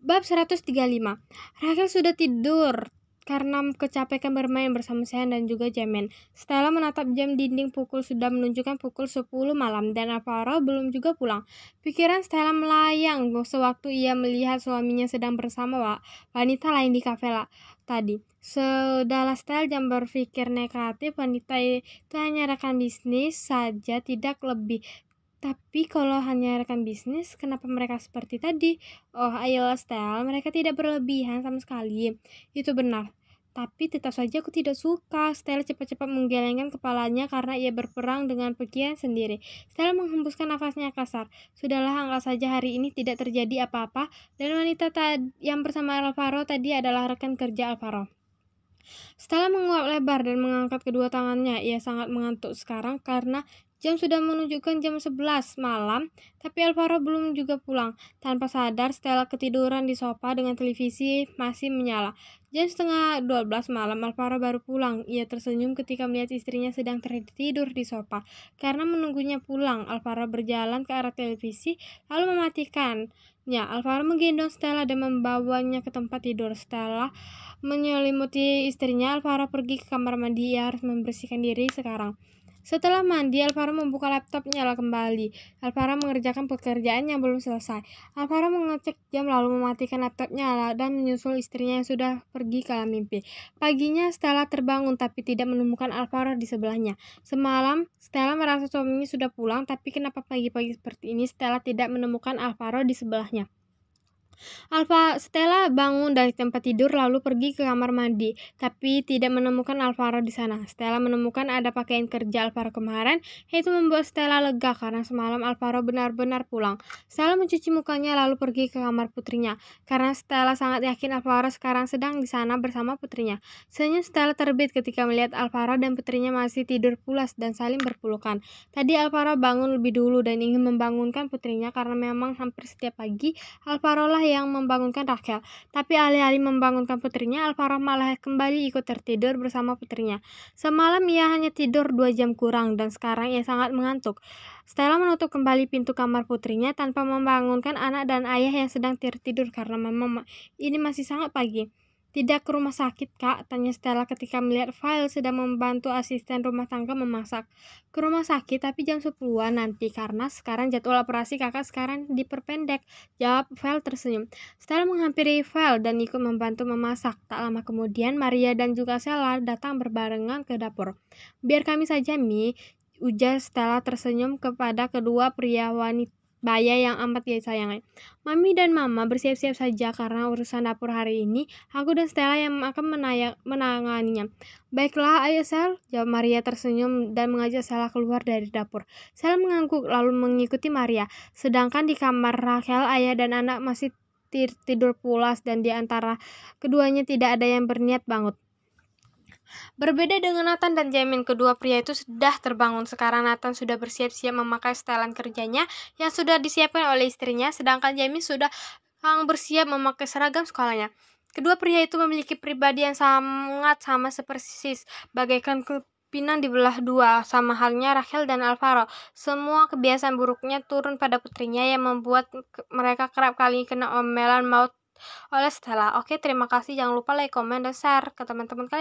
Bab 135. Rachel sudah tidur karena kecapekan bermain bersama Sean dan juga Jamin. Stella menatap jam dinding sudah menunjukkan pukul 10 malam dan Alvaro belum juga pulang. Pikiran Stella melayang sewaktu ia melihat suaminya sedang bersama wanita lain di kafe tadi. Sudahlah Stella jangan berpikir negatif, wanita itu hanya rekan bisnis saja, tidak lebih. Tapi kalau hanya rekan bisnis, kenapa mereka seperti tadi? Oh, ayolah Stel, mereka tidak berlebihan sama sekali. Itu benar. Tapi tetap saja aku tidak suka. Stella cepat-cepat menggelengkan kepalanya karena ia berperang dengan pikiran sendiri. Stella menghembuskan nafasnya kasar. Sudahlah, anggap saja hari ini tidak terjadi apa-apa. Dan wanita yang bersama Alvaro tadi adalah rekan kerja Alvaro. Stella menguap lebar dan mengangkat kedua tangannya. Ia sangat mengantuk sekarang karena jam sudah menunjukkan jam 11 malam, tapi Alvaro belum juga pulang. Tanpa sadar, Stella ketiduran di sofa dengan televisi masih menyala. Jam setengah 12 malam, Alvaro baru pulang. Ia tersenyum ketika melihat istrinya sedang tertidur di sofa. Karena menunggunya pulang, Alvaro berjalan ke arah televisi, lalu mematikannya. Alvaro menggendong Stella dan membawanya ke tempat tidur. Stella menyelimuti istrinya. Alvaro pergi ke kamar mandi. Ia harus membersihkan diri sekarang. Setelah mandi, Alvaro membuka laptopnya kembali. Alvaro mengerjakan pekerjaan yang belum selesai. Alvaro mengecek jam lalu mematikan laptopnya dan menyusul istrinya yang sudah pergi ke alam mimpi. Paginya, Stella terbangun tapi tidak menemukan Alvaro di sebelahnya. Semalam, Stella merasa suaminya sudah pulang, tapi kenapa pagi-pagi seperti ini Stella tidak menemukan Alvaro di sebelahnya? Stella bangun dari tempat tidur lalu pergi ke kamar mandi, tapi tidak menemukan Alvaro di sana. Stella menemukan ada pakaian kerja Alvaro kemarin, yaitu membuat Stella lega karena semalam Alvaro benar-benar pulang. Stella mencuci mukanya lalu pergi ke kamar putrinya, karena Stella sangat yakin Alvaro sekarang sedang di sana bersama putrinya. Senyum Stella terbit ketika melihat Alvaro dan putrinya masih tidur pulas dan saling berpelukan. Tadi Alvaro bangun lebih dulu dan ingin membangunkan putrinya karena memang hampir setiap pagi Alvaro lah yang membangunkan Rachel, tapi alih-alih membangunkan putrinya, Alvaro malah kembali ikut tertidur bersama putrinya. Semalam ia hanya tidur 2 jam kurang dan sekarang ia sangat mengantuk. Stella menutup kembali pintu kamar putrinya tanpa membangunkan anak dan ayah yang sedang tertidur karena memang ini masih sangat pagi. Tidak ke rumah sakit, Kak? Tanya Stella ketika melihat File sedang membantu asisten rumah tangga memasak. Ke rumah sakit, tapi jam 10-an nanti, karena sekarang jadwal operasi kakak sekarang diperpendek, jawab File tersenyum. Stella menghampiri File dan ikut membantu memasak. Tak lama kemudian, Maria dan juga Stella datang berbarengan ke dapur. Biar kami saja, Mi, ujar Stella tersenyum kepada kedua pria wanita Baya yang amat dia sayangi. Mami dan Mama bersiap-siap saja karena urusan dapur hari ini, aku dan Stella yang akan menanganinya. Baiklah, ayo Sel, jawab Maria tersenyum dan mengajak Stella keluar dari dapur. Stella mengangguk lalu mengikuti Maria, sedangkan di kamar Rachel, ayah dan anak masih tidur pulas dan di antara keduanya tidak ada yang berniat bangun. Berbeda dengan Nathan dan Jamin, kedua pria itu sudah terbangun. Sekarang Nathan sudah bersiap-siap memakai setelan kerjanya yang sudah disiapkan oleh istrinya, sedangkan Jamin sudah bersiap memakai seragam sekolahnya. Kedua pria itu memiliki pribadi yang sangat sama persis, bagaikan kepinang di belah dua, sama halnya Rachel dan Alvaro. Semua kebiasaan buruknya turun pada putrinya yang membuat mereka kerap kali kena omelan maut oleh Stella. Oke, terima kasih. Jangan lupa like, komen, dan share ke teman-teman kalian.